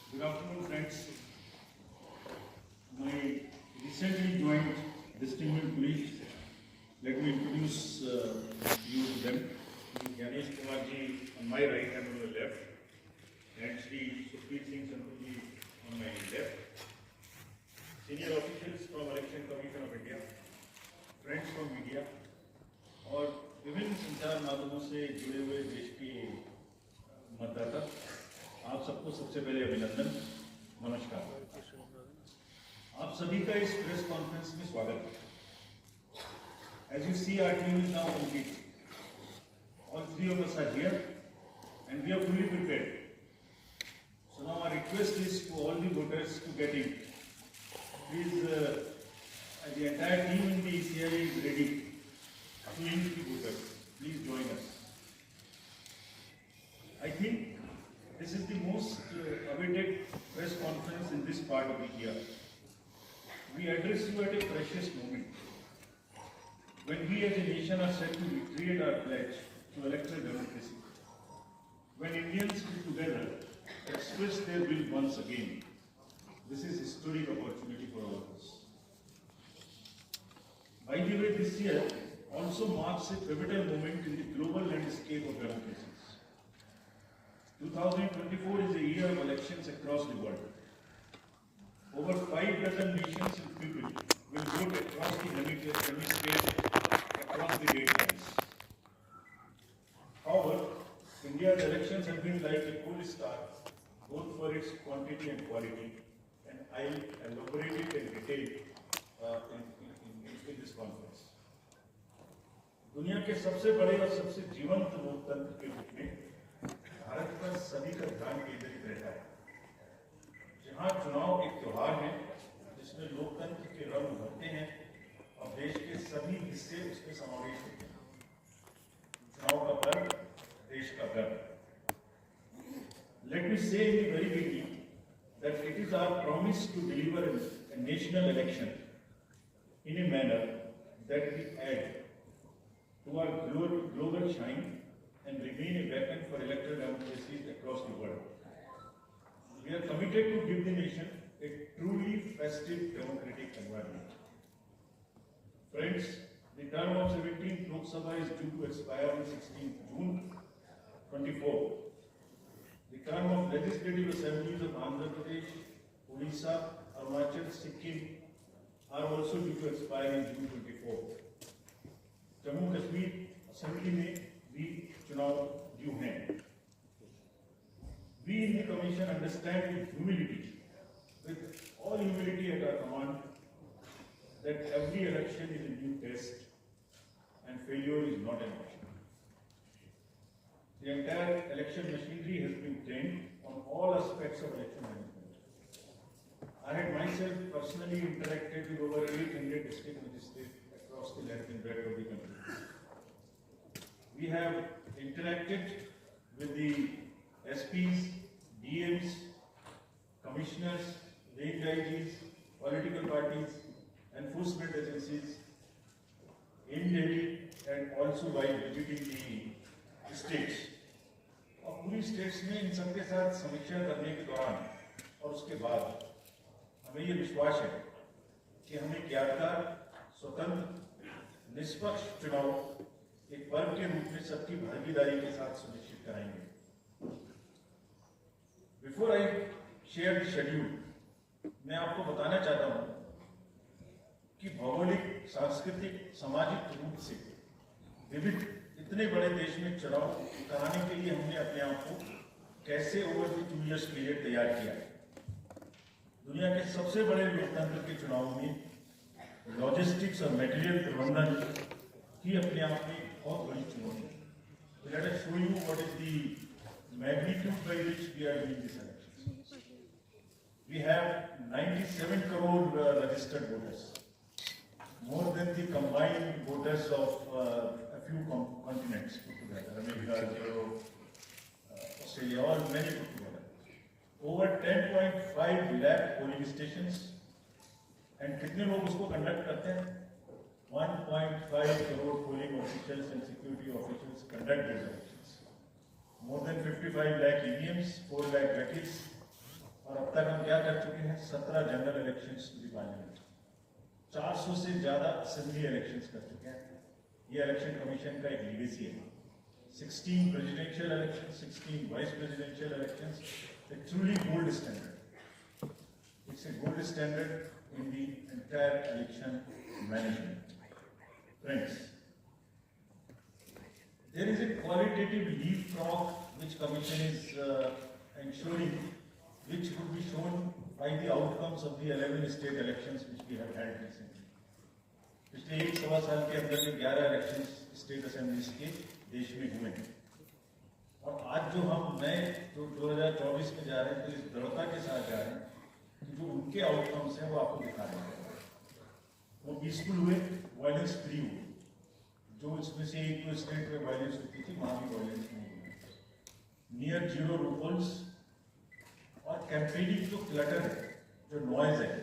Good afternoon, friends. My recently joined distinguished colleagues, let me introduce you to them. Ganesh Kumar ji on my right and on the left, and Shri Sukhbir Singh Sandhu ji on my left. Senior officials from Election Commission of India, friends from media, और विभिन्न संचार माध्यमों से जुड़े हुए देश के मतदाता, आप सबको सबसे पहले अभिनंदन, नमस्कार। आप सभी का इस प्रेस कॉन्फ्रेंस में स्वागत है। As you see, our team is now complete. All three of us are here, and we are fully prepared. So now our request is to all the voters to get in. Please, the entire team in the ECI is ready to meet the voters. Please join us. I think this is the most awaited press conference in this part of the year. We address you at a precious moment when we as a nation are set to recreate our pledge to electoral democracy. When Indians will together express their will once again. This is a historic opportunity for all of us. By the way, this year also marks a pivotal moment in the global landscape of democracies. 2024 is a year of elections across the world. Over 5 dozen nations and people will vote across the hemisphere, across the date lines. However, India's elections have been like a gold star, both for its quantity and quality, and I will elaborate it in detail in this conference. दुनिया के सबसे बड़े और सबसे जीवंत लोकतंत्र के रूप में भारत पर सभी का ध्यान केंद्रित रहता है, जहां चुनाव एक त्योहार है जिसमें लोकतंत्र के रंग उभरते हैं और देश के सभी हिस्से उसमें समावेश होते हैं। चुनाव का पर्व, देश का गर्व। Let me say in the very beginning that it is our promise to deliver a national election in a manner that will add to our global shine and remain a beacon for electoral democracies across the world. We are committed to give the nation a truly festive democratic environment. Friends, the term of 17th Lok Sabha is due to expire on 16th June 24. The term of legislative assemblies of Andhra Pradesh, Odisha, Arunachal, Sikkim are also due to expire in June 24. Jammu Kashmir Assembly में भी चुनाव due हैं. We in the Commission understand with humility, with all humility at our command, that every election is a new test and failure is not an option. The entire election machinery has been trained on all aspects of election management. I had myself personally interacted with over 800 district magistrates across the length and breadth of the country. We have interacted with the SPs, DMs, commissioners, range IGs, political parties, enforcement agencies in Delhi and also by visiting the states. और पूरी states में इन सबके साथ समीक्षा करने के दौरान और उसके बाद हमें ये विश्वास है कि हम एक यादगार, स्वतंत्र, निष्पक्ष चुनाव एक पर्व के रूप में सबकी भागीदारी के साथ सुनिश्चित कराएंगे। Before I share the schedule, मैं आपको बताना चाहता हूँ कि भौगोलिक, सांस्कृतिक, सामाजिक रूप से विविध इतने बड़े देश में चुनाव कराने के लिए हमने अपने आप को कैसे ओवर द 2 years पीरियड तैयार किया है। दुनिया के सबसे बड़े लोकतंत्र के चुनाव में लॉजिस्टिक्स और मटेरियल प्रबंधन ही अपने आप में बहुत बड़ी चुनौती है। So let us show you what is the magnitude by which we are doing this election. We have 97 crore registered voters, more than the combined voters of a few continents put together, America, Europe, Australia, all many put together. Over 10.5 lakh polling stations, and कितने लोग उसको conduct करते हैं? 1.5 crore polling officials and security officials conduct these elections. More than 55 lakh EVMs, 4 lakh vehicles, और अब तक हम क्या कर चुके हैं, 17 general elections to the parliament, 400 से ज्यादा असेंबली इलेक्शंस कर चुके हैं। ये इलेक्शन कमीशन का एक लीगेसी है। 16 presidential elections, 16 vice presidential elections, a truly gold standard. It's a gold standard in the entire election management. Friends, there is a qualitative leapfrog which Commission is ensuring, which would be shown by the outcomes of the 11 state elections which we have held recently. पिछले 1-1.25 साल के अंदर में 11 elections state assemblies के देश में हुए हैं, और आज जो हम नए जो 2024 में जा रहे हैं, तो इस दृढ़ता के साथ जा रहे हैं कि जो उनके आउटकम्स हैं वो आपको दिखा रहे हैं। वो पीसफुल हुए, वायलेंस फ्री हुए। जो इसमें से एक दो स्टेट में वायलेंस होती थी, वहां भी वायलेंस नहीं हुई। नियर जीरो रूपोल्स और कैंपेनिंग जो क्लटर है, जो नॉइज है,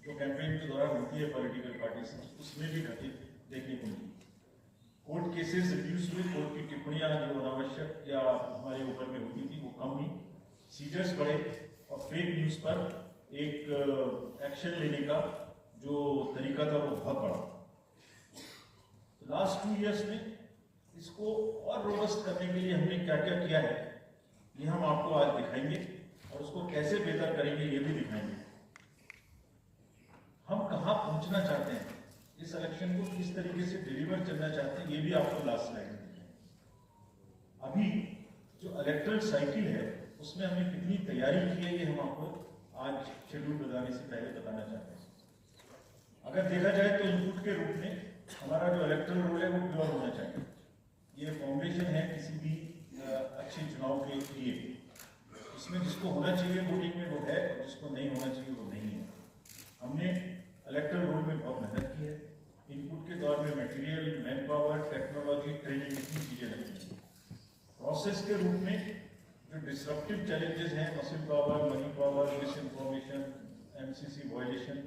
जो कैंपेन के दौरान होती है पॉलिटिकल पार्टी से, उसमें भी घटी देखने को मिली। कोर्ट केसेस रिड्यूस हुए, कोर्ट की टिप्पणियां जो अनावश्यक या हमारे ऊपर में होती थी वो कम हुई, सीजर्स बढ़े, और फेक न्यूज पर एक एक्शन लेने का जो तरीका था वो बहुत बढ़ा। लास्ट 2 इयर्स में इसको और रोबस्ट करने के लिए हमने क्या क्या किया है, ये हम आपको आज दिखाएंगे, और उसको कैसे बेहतर करेंगे ये भी दिखाएंगे। हम कहाँ पहुंचना चाहते हैं, इस इलेक्शन को किस तरीके से डिलीवर करना चाहते हैं, ये भी आपको लास्ट स्लाइड में दिखाएंगे। अभी जो इलेक्टरल साइकिल है उसमें हमने कितनी तैयारी की है, ये हम आपको आज शेड्यूल बताने से पहले बताना चाहते हैं। अगर देखा जाए तो इनपुट के रूप में हमारा जो इलेक्टरल रोल है वो प्योर होना चाहिए। ये फाउंडेशन है किसी भी अच्छे चुनाव के लिए। इसमें जिसको होना चाहिए वोटिंग में वो है, और जिसको नहीं होना चाहिए वो नहीं है। हमने इलेक्टरल रोल में बहुत मेहनत की है। इनपुट के दौर में material, manpower, technology, training, इतनी चीजें लगती हैं। प्रोसेस के रूप में जो डिसरप्टिव चैलेंजेस हैं, muscle power, money power, misinformation, MCC violation,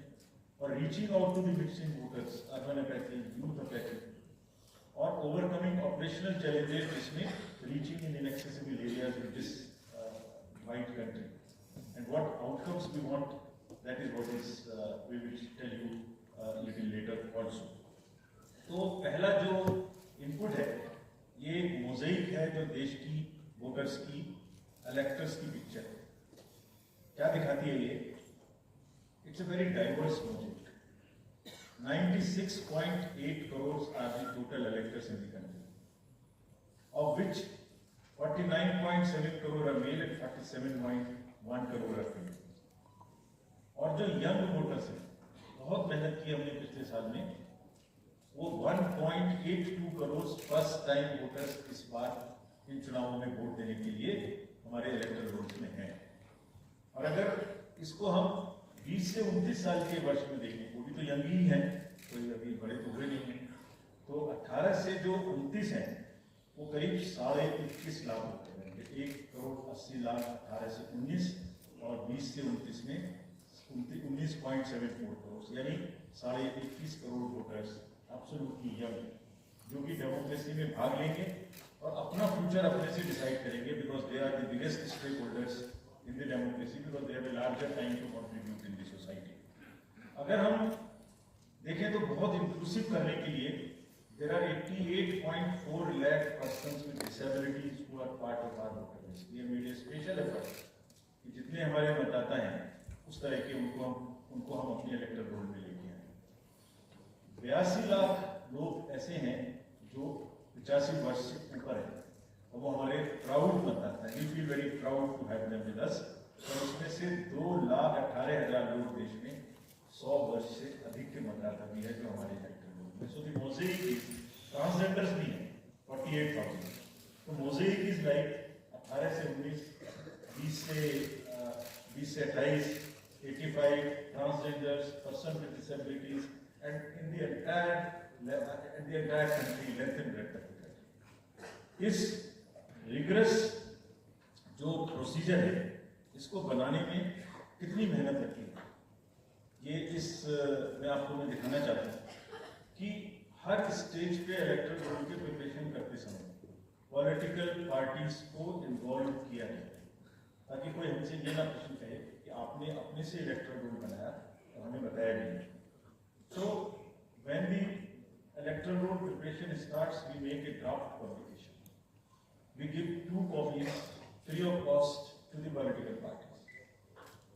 और reaching out to the mixing voters, urban apathy, youth apathy, और ओवरकमिंग ऑपरेशनल चैलेंजेस जिसमें reaching in inaccessible areas with this wide country, and what outcomes we want, that is what is we will tell you little later also. तो पहला जो input है ये mosaic है जो देश की वोटर्स की, इलेक्टर्स की पिक्चर है। क्या दिखाती है ये? It's a very diverse mosaic. 96.8 crores are the total electors in the country, of which 49.7 crore are male and 47.1 crore are female। और जो यंग वोटर्स हैं, बहुत मेहनत की हमने पिछले साल में, वो 1.82 करोड़ फर्स्ट टाइम वोटर्स इस बार इन चुनावों में वोट देने के लिए हमारे इलेक्टोरल रोल्स में हैं। और अगर इसको हम 20 से 29 साल के वर्ष में देखें, वो भी तो यंग ही हैं, कोई अभी बड़े तो हुए नहीं हैं, तो 18 से जो 29 हैं वो करीब 21.5 लाख होते हैं। 1.80 करोड़ 18 से 19, और 20 से 29 में 19.74 करोड़, यानी 21.5 करोड़ वोटर्स एब्सोल्युटली यंग, जो कि डेमोक्रेसी में भाग लेंगे और अपना फ्यूचर अपने से डिसाइड करेंगे, because they are the biggest stake holders in the democracy, because they have a larger time to contribute in the society. अगर हम देखें तो बहुत इंक्लूसिव करने के लिए there are 88.4 lakh persons with disabilities who are part of our voter list. We have made a special effort कि जितने हमारे मतदाता हैं उस तरह के उनको हम अपने इलेक्टोरल रोल में लेके आए। 82 लाख लोग ऐसे हैं जो 85 वर्ष से ऊपर है, और वो हमारे प्राउड मतदाता हैं। We feel very proud to have them with us. और उसमें से 2,18,000 लोग देश में 100 वर्ष से अधिक के मतदाता भी है जो हमारे इलेक्टोरल रोल में। So the mosaic is, transgenders भी हैं 48,000। तो मोज़ेक इज लाइक 18 से 19, 20 से 28, 85 transgenders, person with disabilities, and in the entire country, length and breadth of the country. इस rigorous जो प्रोसीजर है इसको बनाने में कितनी मेहनत लगती है, ये मैं आपको दिखाना चाहता हूँ कि हर स्टेज पे इलेक्टोरल रोल के प्रिपरेशन करते समय पॉलिटिकल पार्टीज को इन्वॉल्व किया जाता है। ताकि कोई हमसे ये ना प्रश्न कहे कि आपने अपने से इलेक्टोरल रोल बनाया और हमें बताया नहीं। So when the electoral roll preparation starts, we make a draft publication. We give 2 copies free of cost to the political parties.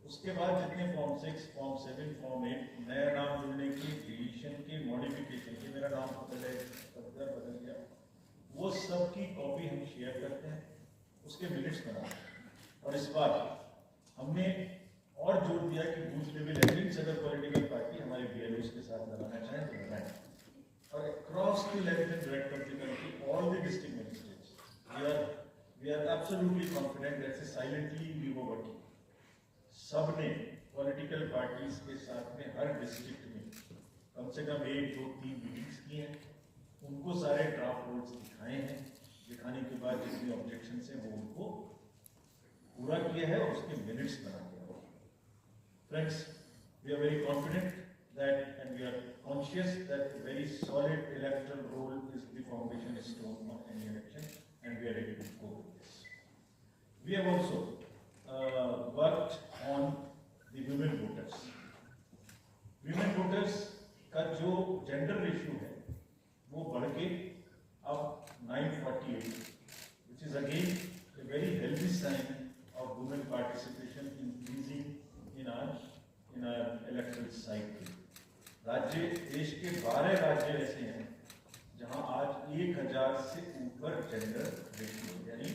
उसके बाद जितने फॉर्म 6, फॉर्म 7, फॉर्म 8 नया नाम जुड़ने की, डिलीशन की, मॉडिफिकेशन की, मेरा नाम बदल गया, वो सब की कॉपी हम शेयर करते हैं, उसके मिनट्स बनाते हैं। और इस बार हमने और जोर दिया कि बूथ लेवल एजेंट्स अगर पॉलिटिकल पार्टी हमारे बीएलओस के साथ लगाना चाहें तो लगाएं। और across the length and breadth of the country, all the district magistrates, we are absolutely confident that silently we were working. सबने पॉलिटिकल पार्टीज के साथ में हर डिस्ट्रिक्ट में कम से कम 1, 2, 3 मीटिंग्स की हैं, उनको सारे ड्राफ्ट रूल्स दिखाए हैं, दिखाने के बाद जितनी ऑब्जेक्शन है वो उनको पूरा किया है और उसके मिनट्स बना दिया। Friends, we are very confident that and we are conscious that a very solid electoral roll is the foundation stone of any election, and we are ready to go with this. We have also worked on the women voters. Women voters का जो gender ratio है वो बढ़ के अब 948, which is again a very healthy sign of women participation increasing in our electoral cycle. राज्य, देश के 12 राज्य ऐसे हैं जहां आज 1000 से ऊपर जेंडर रेशियो यानी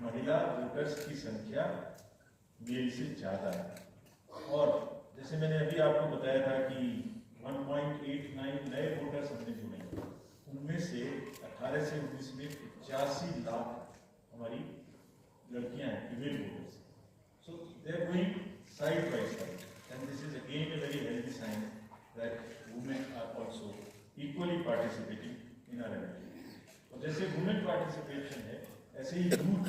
महिला वोटर्स की संख्या मेल से ज्यादा है। और जैसे मैंने अभी आपको बताया था कि 1.89 नए वोटर्स हमने जुड़े, उनमें से 18 से 19 में 85 लाख हमारी लड़कियां हैं, female voters. So they are going side by side, and this is again a very healthy sign that women are also equally participating in our elections. और जैसे women participation है, ऐसे ही youth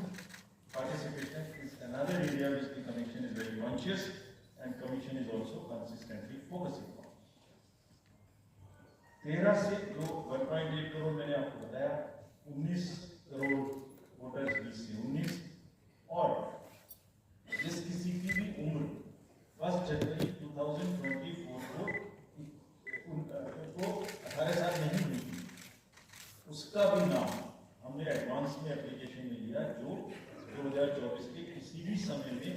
participation is another area which the commission is very conscious and commission is also consistently focusing on. 13 से जो 1.8 करोड़ मैंने आपको बताया, 19 crore voters 20 से 19, और जिस किसी की भी उम्र 1 जनवरी 2024 को 18 साल नहीं हुई थी, उसका भी नाम हमने एडवांस में एप्लीकेशन में लिया, जो 2024 के किसी भी समय में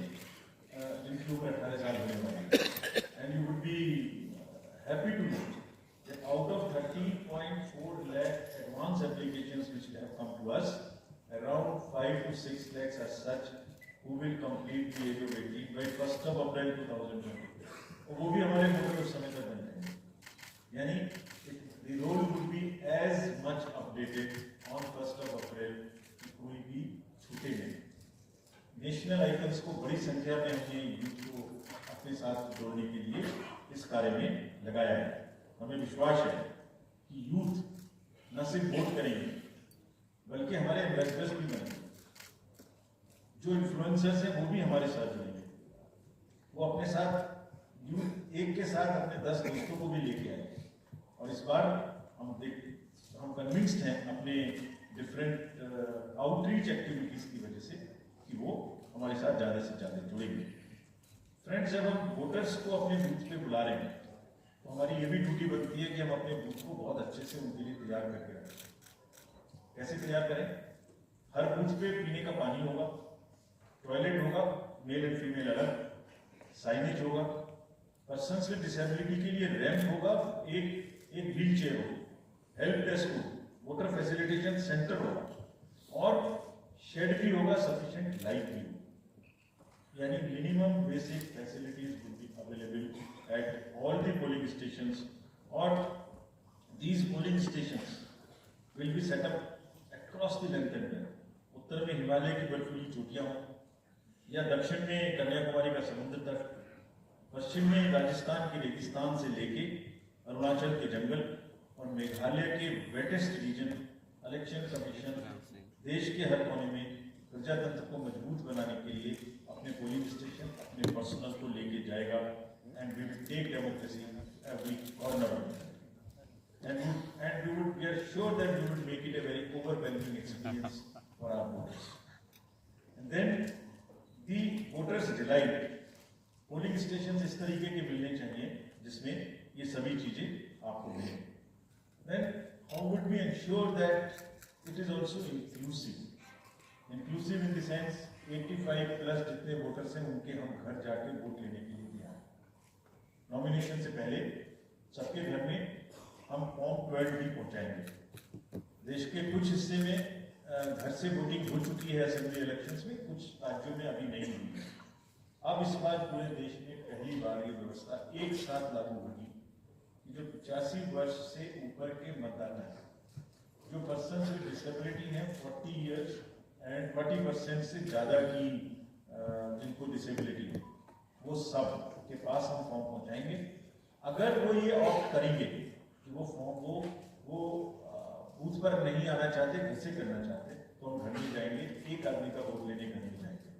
जिनकी उम्र 18 साल होने वाली। And you would be happy to note that out of 13.4 lakh advance applications which have come to us, around 5 to 6 lakhs are such who will complete the age of 18 by 1st of April 2020, और वो भी हमारे voter उस समय तक बन जाएंगे। यानी the roll would be as much updated on 1st of April कि कोई भी छूटे नहीं। नेशनल आइकन्स को बड़ी संख्या में हमने यूथ को अपने साथ जोड़ने के लिए इस कार्य में लगाया है। हमें विश्वास है कि यूथ न सिर्फ वोट करेंगे बल्कि हमारे एम्बेसडर्स भी बनेंगे। जो इन्फ्लुएंसर्स हैं वो भी हमारे साथ जुड़ेंगे, वो अपने साथ यूथ एक के साथ अपने 10 दोस्तों को भी लेके आएंगे। और इस बार हम कन्विंस्ड हैं अपने डिफरेंट आउटरीच एक्टिविटीज की वजह से कि वो हमारे साथ ज़्यादा से ज़्यादा जुड़ेंगे। फ्रेंड्स, जब हम वोटर्स को अपने बूथ पे बुला रहे हैं तो हमारी ये भी ड्यूटी बनती है कि हम अपने बूथ को बहुत अच्छे से उनके लिए तैयार करके रखें। कैसे तैयार करें? हर बूथ पे पीने का पानी होगा, टॉयलेट होगा, मेल एंड फीमेल अलग, साइनेज होगा, पर्सन्स विद डिसेबिलिटी के लिए रैंप होगा, एक व्हील चेयर होगी, हेल्प डेस्क होगी, वोटर फैसिलिटेशन सेंटर होगा, और शेड भी होगा, सफिशिएंट लाइट भी होगी। यानी minimum basic facilities will be available at all the polling stations, और these polling stations will be set up across the length and breadth. उत्तर में हिमालय की बर्फीली चोटियां हों, या दक्षिण में कन्याकुमारी का समुद्र तट, पश्चिम में राजस्थान के रेगिस्तान से लेके अरुणाचल के जंगल, और मेघालय के वेटेस्ट रीजन। इलेक्शन कमीशन देश के हर कोने में प्रजातंत्र को मजबूत बनाने के लिए अपने पोलिंग स्टेशन, अपने पर्सनल को लेके जाएगा, and we will take democracy every corner of it, and we are sure that we would make it a very overwhelming experience for our voters. And then the voters delight, polling station इस तरीके के मिलने चाहिए जिसमें ये सभी चीजें आपको मिलें. Then how would we ensure that it is also inclusive? Inclusive in the sense 85 plus जितने वोटर्स हैं उनके हम घर जाके वोट लेने के लिए तैयार हैं. नॉमिनेशन से पहले सबके घर में हम फॉर्म 12 भी पहुंचाएंगे. देश के कुछ हिस्से में घर से वोटिंग हो चुकी है असेंबली इलेक्शंस में, कुछ राज्यों में अभी नहीं हुई है. अब इस बार पूरे देश में पहली बार ये व्यवस्था एक साथ लागू होगी कि जो 85 वर्ष से ऊपर के मतदाता हैं, जो पर्सन विद डिसेबिलिटी हैं 40 इयर्स एंड 40% से ज़्यादा की जिनको डिसेबिलिटी है, वो सब के पास हम फॉर्म पहुंचाएंगे. अगर वो ये ऑप्ट करेंगे कि वो फॉर्म वो बूथ पर नहीं आना चाहते, घर से करना चाहते, तो हम घर में जाएंगे, एक आदमी का वोट लेने घर में जाएंगे.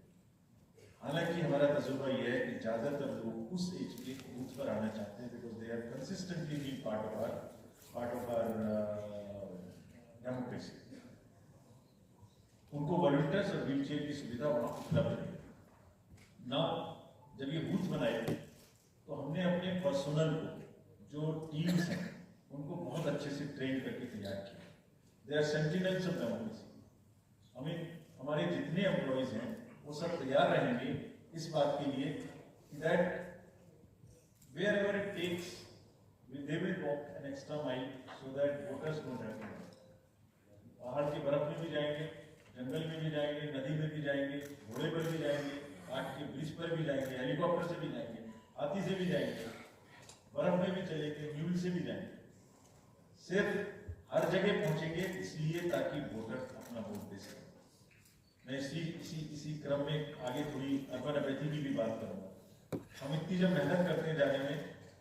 हालांकि हमारा तजुर्बा यह है कि ज्यादातर लोग उस एज के बूथ पर आना चाहते हैं because they are consistently being part of our democracy. उनको वॉलंटियर्स और व्हील चेयर की सुविधा वहां उपलब्ध है. ना जब ये बूथ बनाए तो हमने अपने पर्सनल को जो टीम्स हैं उनको बहुत अच्छे से ट्रेन करके तैयार किया. They are sentinels of democracy. हमारे जितने एम्प्लॉइज हैं वो सब तैयार रहेंगे इस बात के लिए that wherever it takes they will walk an extra mile so that voters don't have to walk. पहाड़ की बर्फ में भी जाएंगे, जंगल में भी जाएंगे, नदी में भी जाएंगे, घोड़े पर भी जाएंगे, काट के ब्रिज पर भी जाएंगे, हेलीकॉप्टर से भी जाएंगे, हाथी से भी जाएंगे, बर्फ में भी चलेंगे, म्यूल से भी जाएंगे. सिर्फ हर जगह पहुंचेंगे इसलिए ताकि वोटर अपना वोट दे सके. मैं इसी क्रम में आगे थोड़ी अर्बन अमेठी की भी बात करूंगा. हम इतनी जब मेहनत करते हैं जाने में,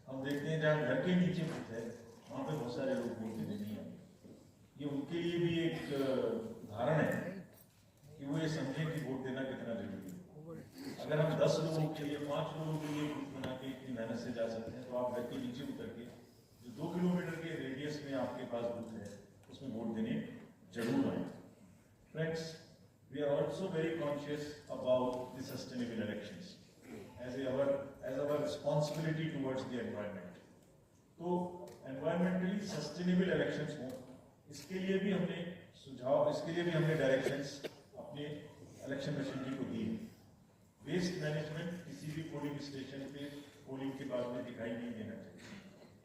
हम देखते हैं जहाँ घर के नीचे बूथ है वहाँ पे बहुत सारे लोग वोट देने नहीं आते. ये उनके लिए भी एक उदाहरण है कि वो ये समझें कि वोट देना कितना जरूरी है. अगर हम 10 लोगों के लिए 5 लोगों के लिए बूथ बना के इतनी मेहनत से जा सकते हैं, तो आप घर के नीचे उतर के जो 2 किलोमीटर के रेडियस में आपके पास बूथ है उसमें वोट देने जरूर आए. Friends, we are also very conscious about the sustainable elections as our responsibility towards the environment. तो environmentally sustainable elections हो, इसके लिए भी हमने डायरेक्शंस अपने इलेक्शन मशीनरी को दी है. वेस्ट मैनेजमेंट किसी भी पोलिंग स्टेशन पे पोलिंग के बाद में दिखाई नहीं देना चाहिए.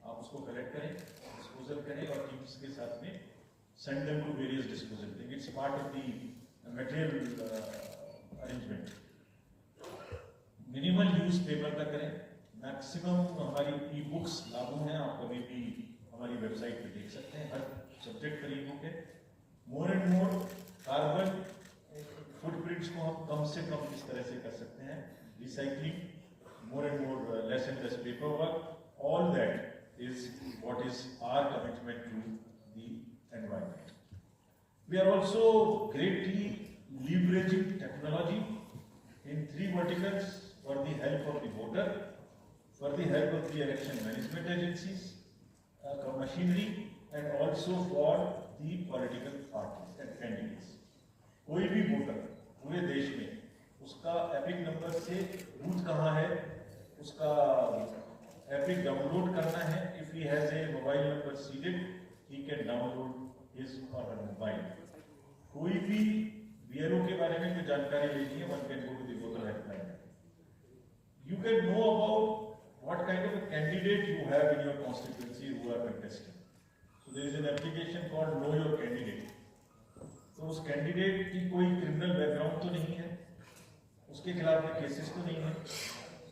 आप उसको कलेक्ट करें, डिस्पोजल करें और टीम्स के साथ में send them to various disposal. I think it's part of the material arrangement. Minimal use paper का करें. मैक्सिमम हमारी ई बुक्स लागू हैं, आप कभी भी हमारी वेबसाइट पे देख सकते हैं. हर सब्जेक्ट पर ई बुक है. मोर एंड मोर कार्बन फुटप्रिंट्स को हम कम से कम इस तरह से कर सकते हैं. Recycling, more and more less and less paper work, all that is what is our commitment to the environment. We are also greatly leveraging technology in 3 verticals for the help of the voter, for the help of the election management agencies, machinery, and also for the political parties and candidates. कोई भी voter पूरे देश में उसका epic number से booth कहाँ है उसका एपिक डाउनलोड करना है. If he has a mobile number seeded, he can download his or her mobile. कोई भी BLO के बारे में कोई जानकारी लेनी है, one can go to the voter helpline. You can know about what kind of a candidate you have in your constituency who are contesting. So there is an application called Know Your Candidate. तो उस candidate की कोई criminal background तो नहीं है, उसके खिलाफ में केसेस तो नहीं है,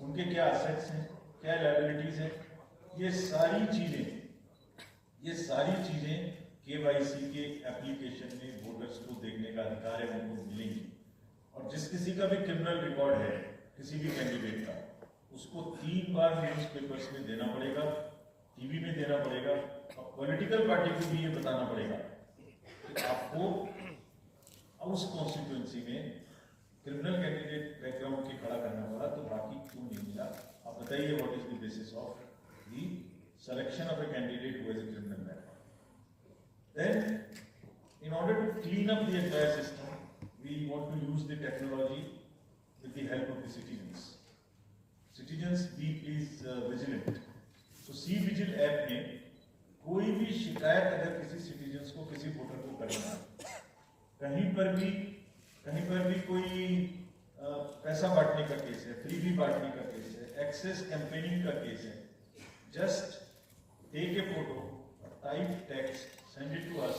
उनके क्या असेट्स हैं, क्या लायबिलिटीज हैं, ये सारी चीजें KYC के एप्लीकेशन में वोटर्स को देखने का अधिकार है, उनको मिलेंगी. और जिस किसी का भी क्रिमिनल रिकॉर्ड है किसी भी कैंडिडेट का, उसको 3 बार न्यूज़पेपर्स में देना पड़ेगा, टीवी में देना पड़ेगा, और पॉलिटिकल पार्टी को भी ये बताना पड़ेगा कि आपको उस कॉन्स्टिट्यूएंसी में क्रिमिनल कैंडिडेट बैकग्राउंड के खड़ा करना पड़ा, तो बाकी क्यों नहीं मिला. आप बताइए what is the basis of the selection of a candidate who has a criminal background. Then, in order to clean up the entire system, we want to use the technology with the the help of the citizens. Citizens, be please vigilant. तो C vigil app में कोई भी शिकायत अगर किसी citizens को, किसी voter को करना है, कहीं पर भी कोई पैसा बांटने का केस है, फ्रीबी बांटने का केस है, एक्सेस कैंपेनिंग का केस है, just take a photo, type text, send it to us,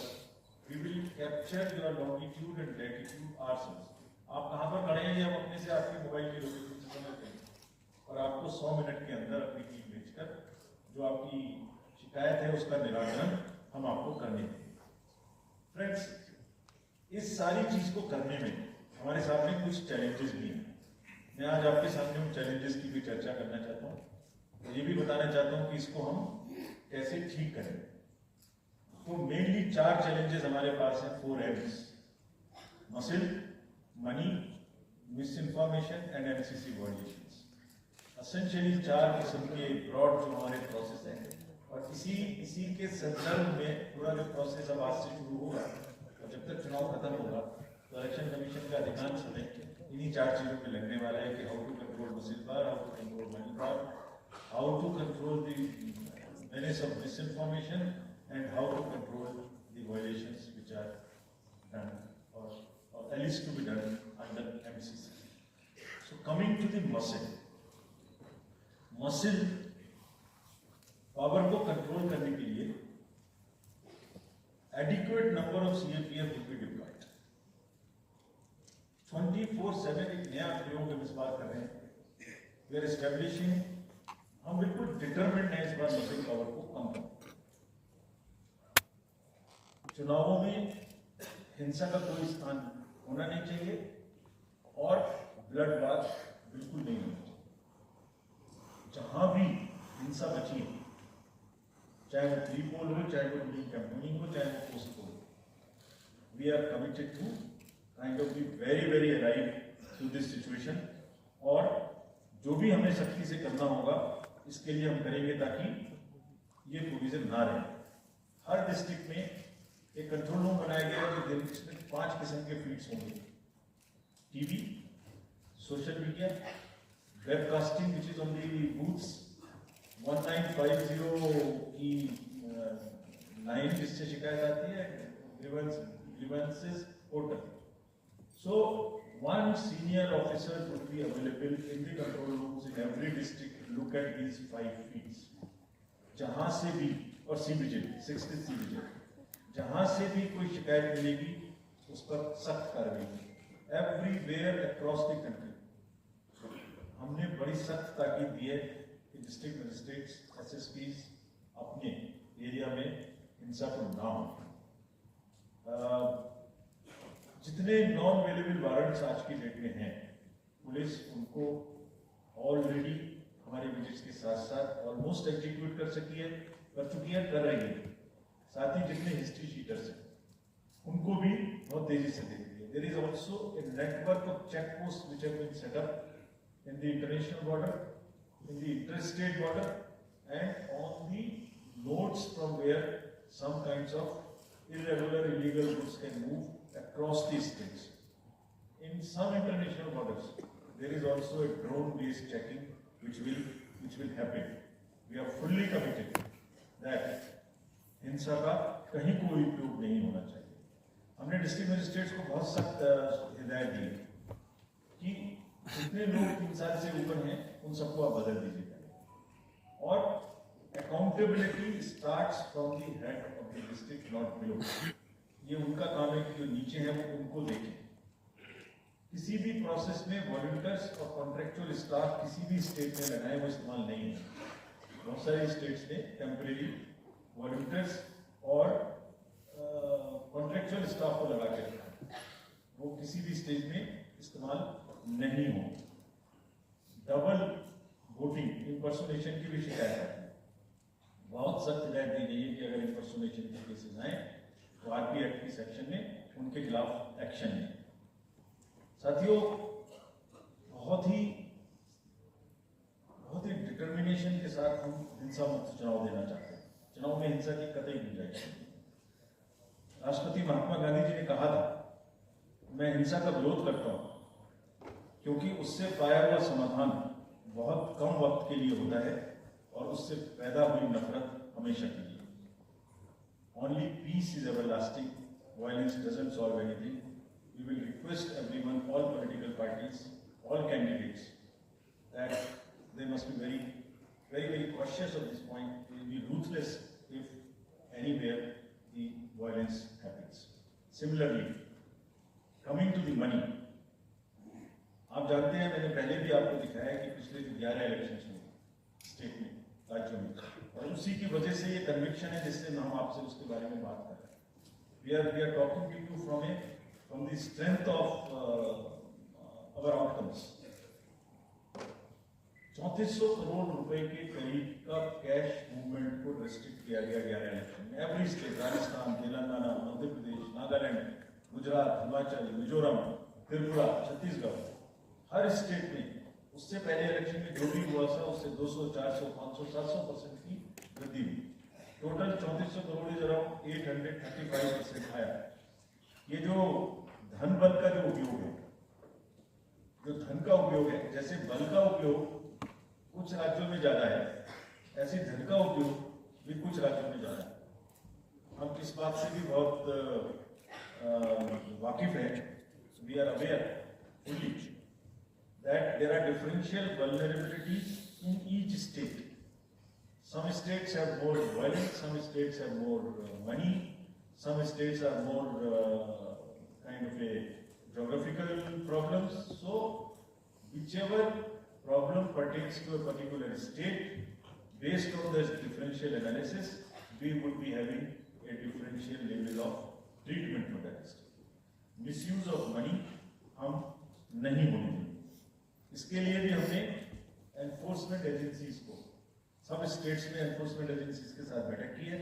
we will capture your longitude and latitude ourselves. आप कहाँ पर खड़े हैं ये हम अपने से आपके मोबाइल की लोकेशन से समझते हैं और आपको 100 मिनट के अंदर अपनी टीम भेजकर जो आपकी शिकायत है उसका निराकरण हम आपको करने देंगे। फ्रेंड्स, इस सारी चीज को करने में हमारे सामने कुछ चैलेंजेस भी हैं। मैं आज आपके सामने उन चैलेंजेस की भी चर्चा करना चाहता हूँ और ये भी बताना चाहता हूँ कि इसको हम कैसे ठीक करें। तो मेनली 4 चैलेंजेस हमारे पास हैं, 4 M's: muscle, money, miss information and MCC violations. Essentially 4 किस्म के ब्रॉड जो हमारे प्रोसेस हैं और इसी के संदर्भ में पूरा जो प्रोसेस अब आज से शुरू होगा और जब तक चुनाव खत्म होगा तो इलेक्शन कमीशन का अधिकांश समय इन्हीं 4 चीजों पे लगने वाला है कि how to control muscle power, how to control money power, how to control the menace of misinformation and how to control the violations which are done or at least to be done under MCC. So coming to the muscle power को control करने के लिए adequate number of CAPF will be deployed. 24/7 एक नया प्रयोग हम इस बार कर रहे हैं। We are establishing, हम बिल्कुल डिटरमिनेड है इस बार मसल पावर को कम करना। चुनावों में हिंसा का कोई स्थान होना नहीं चाहिए और ब्लड बाथ बिल्कुल नहीं होना चाहिए। जहां भी हिंसा बची है, चाहे वो प्री पोल हो, चाहे वो ड्यूरिंग कैंपेनिंग हो, चाहे वो post poll, we are committed to kind of be very very alive to this situation और जो भी हमें सख्ती से करना होगा इसके लिए हम करेंगे ताकि ये प्रोविजन ना रहे। हर डिस्ट्रिक्ट में एक कंट्रोल रूम बनाया गया है जिसमें 5 किस्म के फीड्स होंगे: TV, social media, webcasting which is on the booths, 1950 की लाइन जिससे शिकायत आती है, grievances portal. So one senior officer would be available in the control rooms in every district to look at these 5 feeds. जहां से भी, और C vigil, 60 C vigil, जहां से भी कोई शिकायत मिलेगी उस पर सख्त कार्रवाई होगी। एवरीवेयर अक्रॉस द कंट्री हमने बड़ी सख्त ताकीद दी है कि डिस्ट्रिक्ट मजिस्ट्रेट्स, एसएसपीज अपने एरिया में हिंसा को ना हो। जितने नॉन अवेलेबल वारंट्स आज की डेट में हैं, पुलिस उनको ऑलरेडी हमारे विजिट्स के साथ साथ ऑलमोस्ट एग्जीक्यूट कर चुकी है, कर रही है। साथ ही जितने हिस्ट्री शीटर्स हैं उनको भी बहुत तेजी से देख रही है। There is also a network of check post which have been set up in the international border, in the interstate border and on the nodes from where some kinds of irregular illegal goods can move across the states. In some international borders, there is also a drone-based checking which will happen. We are fully committed that हिंसा का कहीं कोई उपयोग नहीं होना चाहिए। हमने district magistrates को बहुत सख्त हिदायत दी है कि जितने लोग 3 साल से ऊपर हैं उन सबको आप बदल दीजिएगा और accountability starts from the head of the district, not below. ये उनका काम है कि जो नीचे है वो उनको देखें। किसी भी प्रोसेस में वॉलंटियर्स और कॉन्ट्रेक्चुअल स्टाफ किसी भी स्टेट में लगाए वो इस्तेमाल नहीं है। बहुत सारे स्टेट्स ने टेम्परेरी वॉलंटियर्स और कॉन्ट्रेक्चुअल स्टाफ को लगा के रखा है, वो किसी भी स्टेज में इस्तेमाल नहीं हो। डबल वोटिंग, इंपर्सोनेशन की भी शिकायत आती है। बहुत सख्त हिदायत दी गई है कि अगर इंपर्सोनेशन के केसेस आए तो आरपी एक्ट की सेक्शन में उनके खिलाफ एक्शन है। साथियों, बहुत ही डिटर्मिनेशन के साथ हम हिंसा मुक्त चुनाव देना चाहते हैं। चुनाव में हिंसा की कतई गुंजाइश नहीं। राष्ट्रपति महात्मा गांधी जी ने कहा था, मैं हिंसा का विरोध करता हूं क्योंकि उससे पाया हुआ समाधान बहुत कम वक्त के लिए होता है और उससे पैदा हुई नफरत हमेशा के लिए। Only peace is everlasting. Violence doesn't solve anything. We will request everyone, all political parties, all candidates, that they must be very, very, very cautious of this point. They will be ruthless if anywhere the violence happens. Similarly, coming to the money, आप जानते हैं मैंने पहले भी आपको दिखाया कि पिछले 11 इलेक्शंस में स्टेट में, राज्यों में, और उसी की वजह से ये कन्विक्शन है जिससे हम आपसे उसके बारे में बात कर रहे हैं। We are talking to you from the strength of our outcomes. 3400 crore रुपए के करीब का कैश मूवमेंट को रेस्ट्रिक्ट किया गया 11 इलेक्शन में। एवरी स्टेट, राजस्थान, तेलंगाना, मध्य प्रदेश, नागालैंड, गुजरात, हिमाचल, मिजोरम, त्रिपुरा, छत्तीसगढ़, हर स्टेट में उससे पहले इलेक्शन में जो भी हुआ था उससे 200, 400, 500, 700% की वृद्धि हुई। टोटल 3400 करोड़ इज अराउंड 835% आया। ये जो धन बल का जो उपयोग है, जो धन का उपयोग है, जैसे बल का उपयोग कुछ राज्यों में ज्यादा है, ऐसे धन का उपयोग भी कुछ राज्यों में ज्यादा है। हम इस बात से भी बहुत वाकिफ है। We are aware fully that there are differential vulnerabilities in each state. Some states have more violence, some states have more money, some states are more kind of a geographical problems. So, whichever problem pertains to a particular state, based on this differential analysis, we would be having a differential level of treatment for that state. Misuse of money हम नहीं होने देंगे। इसके लिए भी हमने enforcement agencies को, सब स्टेट्स में एनफोर्समेंट एजेंसीज के साथ बैठक की है।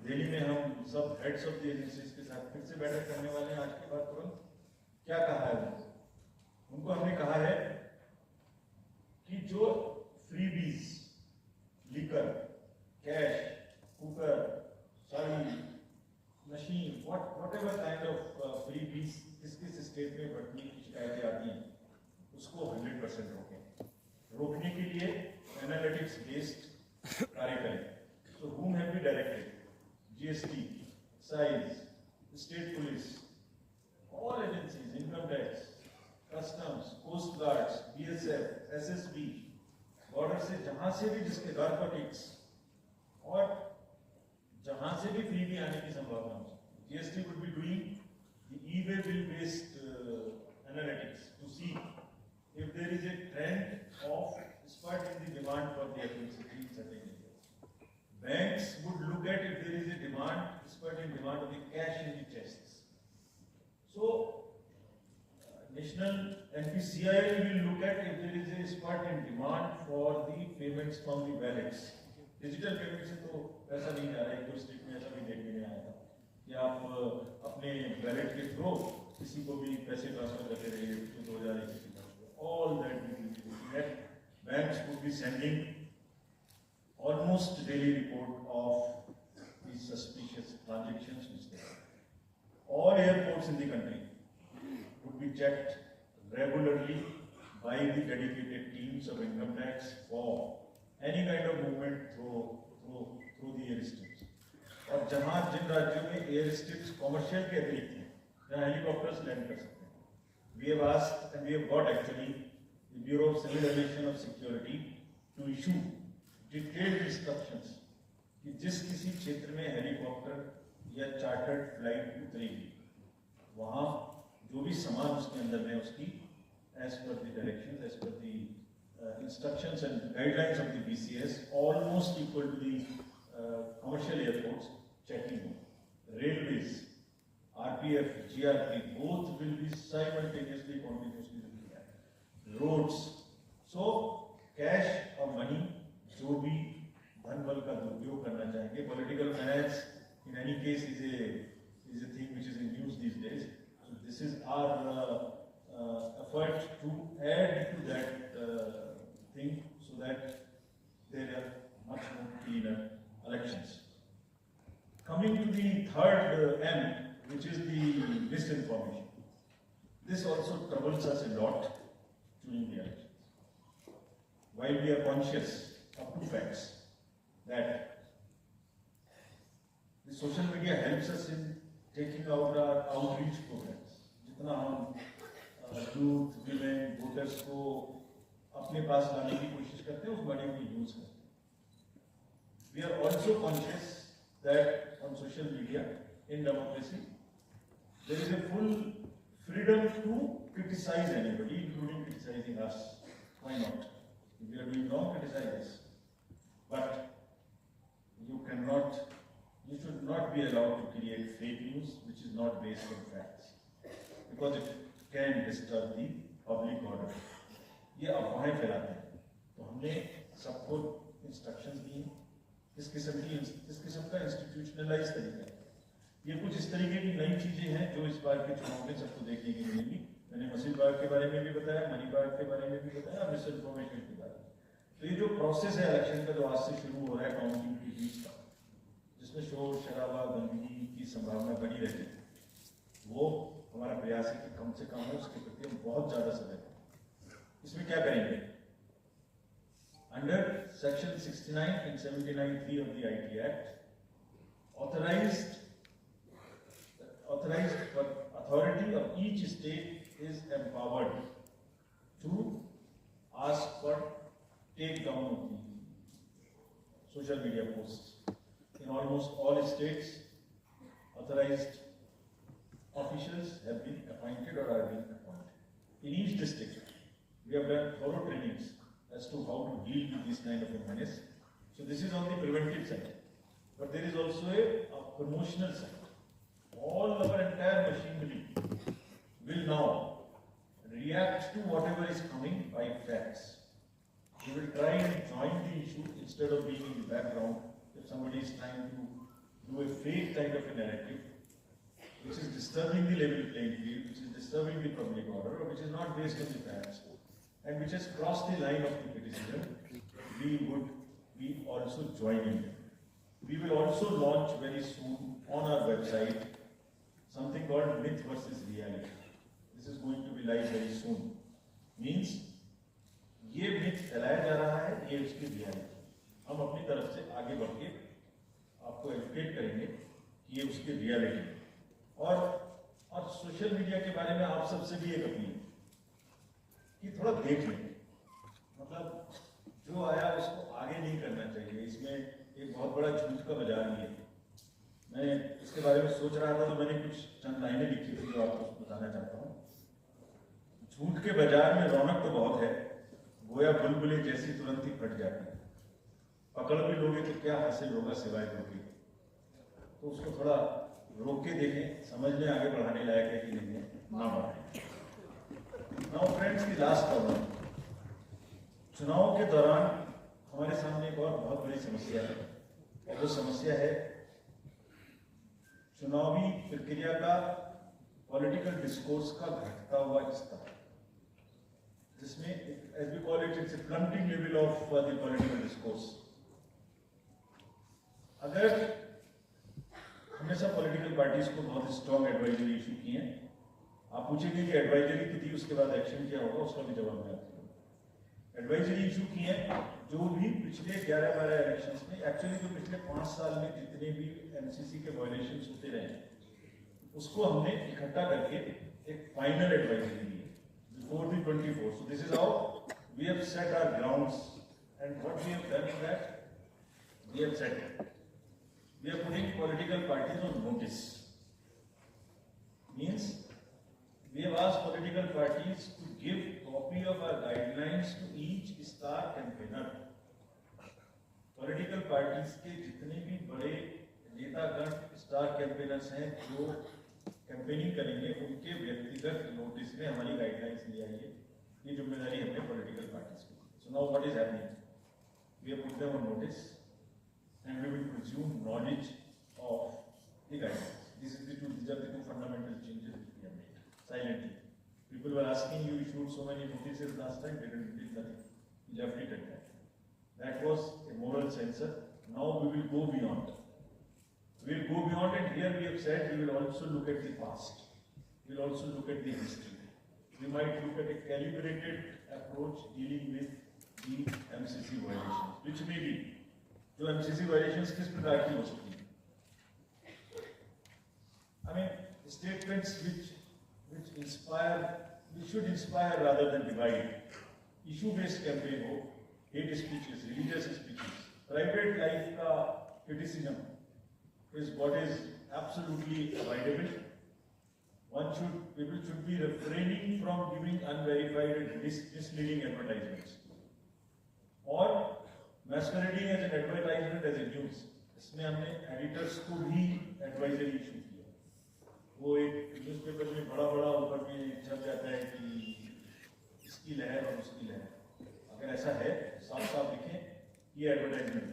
दिल्ली में हम सब हेड्स ऑफ द एजेंसीज के साथ फिर से बैठक करने वाले हैं आज के बाद तुरंत। क्या कहा है उनको हमने कहा है कि जो freebies, liquor, cash, cooker, sari, machine, whatever kind of freebies किस स्टेट में बढ़ने की शिकायतें आती हैं, उसको 100% रोकें। रोकने के लिए एनालिटिक्स बेस्ड कार्य करें। So whom have we directed? GST, excise, state police, all agencies, income tax, customs, coast guards, BSF, SSB, border से जहां से भी जिसके नारकोटिक्स और जहां से भी फ्री भी आने की संभावना हो, GST would be doing the e-way bill based analytics to see if there is a trend of spurt in the demand for the FMCG in certain areas. Banks would look at if there is a demand, spurt in demand of the cash in the chests. So, National NPCI will look at if there is a spurt in demand for the payments from the wallets. Digital payment से तो पैसा नहीं जा रहा है। कोई state में ऐसा भी देखने में आया था कि आप अपने वैलेट के थ्रू किसी को भी पैसे ट्रांसफर करते रहिए, तो 2021 all that banks would be sending almost daily report of the suspicious transactions which they have. All airports in the country would be checked regularly by the dedicated teams of income tax for any kind of movement through the airstrips. और जहां जिन राज्यों में एयरस्ट्रिप्स commercial के अतिरिक्त हैं, जहां helicopters land कर सकते हैं, we have asked and we have got actually the Bureau of Civil Aviation of Security to issue detailed instructions कि जिस किसी क्षेत्र में हेलीकॉप्टर या चार्टर्ड फ्लाइट उतरेगी, वहां जो भी सामान उसके अंदर में उसकी as per the directions, as per the instructions and guidelines of the BCS, almost equal to the commercial airports checking. Railways, RPF, GRP, both will be simultaneously, continuously looking at. Roads. So, cash or money, जो भी धन बल का दुरुपयोग करना चाहेंगे, political finance in any case is a thing which is in news these days. So this is our effort to add to that thing so that there are much more cleaner elections. Coming to the third M, which is the misinformation. This also troubles us a lot. during the elections. While we are conscious of two facts, that the social media helps us in taking out our outreach programs. जितना हम youth, women, voters को अपने पास लाने की कोशिश करते हैं, उस बड़े को यूज करते हैं. We are also conscious that on social media, in democracy, there is a full freedom to criticize anybody, including criticizing us. Why not? If we are doing wrong, criticize us. But you should not be allowed to create fake news which is not based on facts, because it can disturb the public order. ये अफवाहें फैलाते हैं, तो हमने सबको instructions दी हैं किस किस्म का इंस्टीट्यूशनलाइज तरीका है. ये कुछ इस तरीके की नई चीजें हैं जो इस बार के चुनाव में सबको देखने की मिलेंगी. मैंने मसीह बाग के बारे में भी बताया, मनी बाग के बारे में भी बताया, और मिस इन्फॉर्मेशन के बारे में. तो ये जो प्रोसेस है इलेक्शन का, जो आज से शुरू हो रहा है काउंटिंग के बीच का, जिसमें शोर शराबा गंदगी की संभावना बनी रहती है, वो हमारा प्रयास है कि कम से कम हो. उसके प्रति हम बहुत ज्यादा सजग हैं. इसमें क्या करेंगे? Under section 69 and 79(3) of the IT Act, authorized authority of each state is empowered to ask for take down of the social media posts. In almost all states, authorized officials have been appointed or are being appointed. In each district, we have done thorough trainings as to how to deal with this kind of a menace. So this is on the preventive side, but there is also a promotional side. All our entire machinery will now react to whatever is coming by facts. We will try and join the issue instead of being in the background. If somebody is trying to do a fake kind of a narrative, which is disturbing the level playing field, which is disturbing the public order, or which is not based on the facts, and which has crossed the line of the criticism, we would be also joining them. We will also launch very soon on our website something called myth versus reality. This is going to be live very soon. Means ये myth फैलाया जा रहा है, ये उसकी reality. हम अपनी तरफ से आगे बढ़ के आपको एजुकेट करेंगे कि ये उसकी reality है. और सोशल मीडिया के बारे में आप सबसे भी एक अपील कि थोड़ा देख लें. मतलब जो आया उसको आगे नहीं करना चाहिए. इसमें एक बहुत बड़ा झूठ का बाजार भी है. मैं इसके बारे में सोच रहा था तो मैंने कुछ चंद लाइनें लिखी थी जो आपको बताना चाहता हूँ. झूठ के बाजार में रौनक तो बहुत है, गोया बुलबुलें जैसी तुरंत ही फट जाती है. पकड़ भी लोगे तो क्या हासिल होगा सिवाय धोखे. तो उसको थोड़ा रोक के देखें, समझ में आगे बढ़ाने लायक है कि नहीं है, ना बढ़ाएं. नाउ फ्रेंड्स, की लास्ट प्रॉब्लम, चुनाव के दौरान हमारे सामने एक और बहुत बड़ी समस्या है, और वो समस्या है चुनावी प्रक्रिया का पॉलिटिकल डिस्कोर्स का घटता हुआ स्तर, जिसमें as we call it, it's a plumbing level of the political discourse. अगर हमेशा पॉलिटिकल पार्टीज को बहुत स्ट्रॉन्ग एडवाइजरी इशू किए हैं, आप पूछेंगे कि एडवाइजरी की थी उसके बाद एक्शन क्या होगा, उसका भी जवाब मैं आपको दूंगा. एडवाइजरी इशू किए हैं जो भी पिछले 11-12 इलेक्शंस में, एक्चुअली जो पिछले 5 साल में जितने भी एमसीसी के वायलेशंस होते रहे, उसको हमने इकट्ठा करके एक फाइनल एडवाइजरी दी before the 24. So this is how we have set our grounds, and what we have done is that we have set, we are putting political parties on notice. Means we have asked political parties to give copy of our guidelines to each star campaigner. Political parties के जितने भी बड़े नेतागण star campaigners हैं जो campaigning करेंगे, उनके व्यक्तिगत नोटिस में हमारी गाइडलाइंस ले आइए. ये जिम्मेदारी हमने पॉलिटिकल पार्टीज की. So now what is happening, we have put them on notice and we will presume knowledge of the guidelines. These are the two fundamental changes which we have made silently. People were asking, you issued so many notices last time, they did nothing. You left it at that. That was a moral censor. Now we will go beyond. We will go beyond, and here we have said we will also look at the past. We will also look at the history. we might look at a calibrated approach dealing with the MCC violations, which may be जो MCC violations किस प्रकार की हो सकती हैं? I mean, statements which should inspire rather than divide. Issue-based campaign हो, hate speeches, religious speeches, private life का criticism is what is absolutely avoidable. People should be refraining from giving unverified and misleading advertisements, or masquerading as an advertisement as a news. इसमें हमने editors को भी advisory issue किया. वो एक newspaper में बड़ा ऊपर में छप जाता है कि इसकी लहर और उसकी लहर. अगर ऐसा है, साफ लिखें ये advertisement,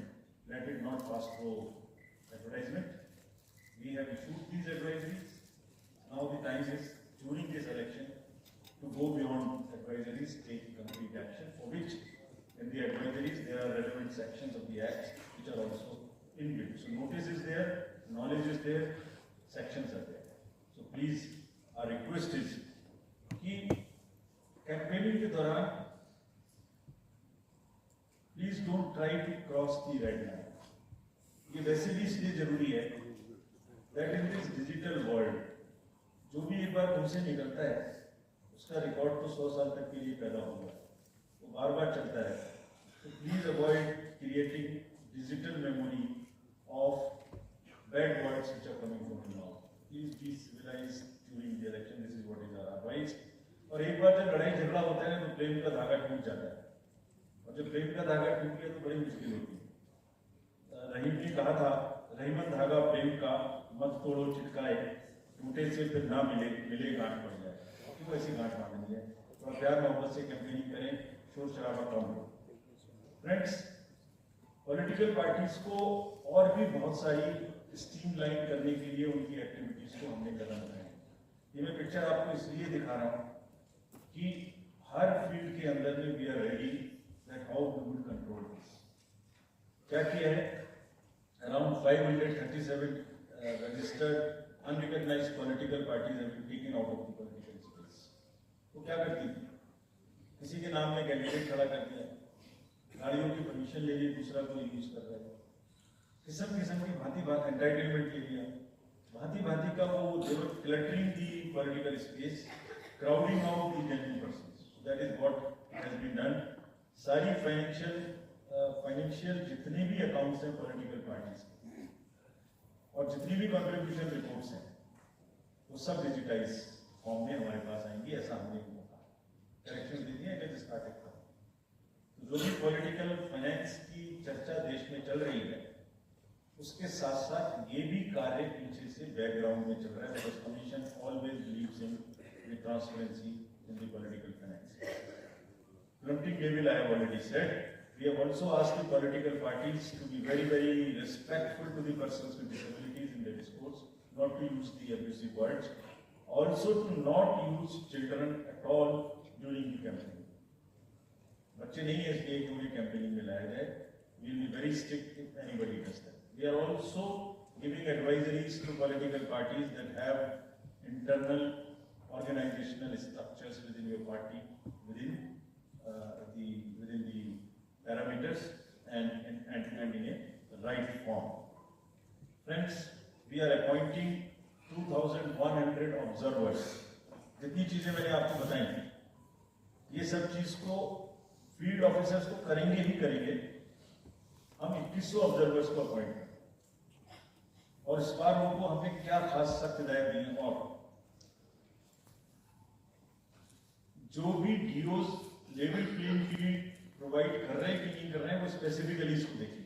let it not pass through advertisement. We have issued these advisories. Now the time is during this election to go beyond advisories, take concrete action, for which in the advisories there are relevant sections of the acts which are also inbuilt. So notice is there, knowledge is there, sections are there. So please, our request is कि campaigning के दौरान please don't try to cross the red line. ये वैसे भी इसलिए जरूरी है that in this digital world जो भी एक बार तुमसे निकलता है उसका रिकॉर्ड तो 100 साल तक के लिए पैदा होगा, वो बार चलता है. तो please avoid creating digital memory of bad words which are coming from your mouth. Please be civilise during the election. This is what is our advice. और एक बार जब लड़ाई झगड़ा होता है तो प्रेम का धागा टूट जाता है, और जब प्रेम का धागा टूट गया तो बड़ी मुश्किल होती है. रहीम ने कहा था, रहीमन धागा प्रेम का मत तोड़ो चिटकाए, टूटे से फिर ना मिले गांठ पड़ जाए. क्यों ऐसी गांठ बांधनी है? थोड़ा प्यार मोहब्बत से कैंपेनिंग करें, शोर शराबा कम हो. फ्रेंड्स, पॉलिटिकल पार्टीज को और भी बहुत सारी स्ट्रीमलाइन करने के लिए उनकी एक्टिविटीज को हमने कदम उठाए. ये मैं पिक्चर आपको इसलिए दिखा रहा हूँ कि हर फील्ड के अंदर में we are ready that how we would control this. क्या किया है? Around 537 registered unrecognized political parties have been taken out of the political space. वो क्या करती थी? किसी के नाम में कैंडिडेट खड़ा कर दिया, गाड़ियों की परमिशन ले ली, दूसरा कोई यूज कर रहा है, किस्म की भांति एंटाइटलमेंट ले लिया, भांति का वो cluttering the political space, crowding out the genuine persons. That is what has been done. सारी फाइनेंशियल जितने भी अकाउंट्स हैं पॉलिटिकल पार्टीज और जितनी भी कंट्रीब्यूशन रिपोर्ट्स हैं वो सब डिजिटाइज फॉर्म में हमारे पास आएंगी. ऐसा हमने करेक्शन दे दिया. It is started. जो भी पॉलिटिकल फाइनेंस की चर्चा देश में चल रही है उसके साथ साथ ये भी कार्य पीछे से बैकग्राउंड में चल रहा है. Because commission always believes in the transparency in the political finance. Preempting label, I have already said. We have also asked the political parties to be very respectful to the persons with disabilities in their discourse, not to use the abusive words, also to not use children at all during the campaign. बच्चे नहीं है इसलिए कि उन्हें campaigning में लाया जाए. We will be very strict if anybody does that. We are also giving advisories to political parties that have internal organizational structures within your party, within the parameters and in a right form. Friends, we are appointing 2,100 observers. जितनी चीजें मैंने आपको बताई थी, ये सब चीज को फील्ड ऑफिसर्स को करेंगे ही करेंगे. हम 2100 ऑब्जर्वर्स को अपॉइंट करें. और इस बार उनको हमने क्या खास सख्त हिदायत दी है, और जो भी डीओज लेवल प्लेइंग फील्ड प्रोवाइड कर रहे हैं कि नहीं कर रहे हैं वो स्पेसिफिकली इसको देखिए.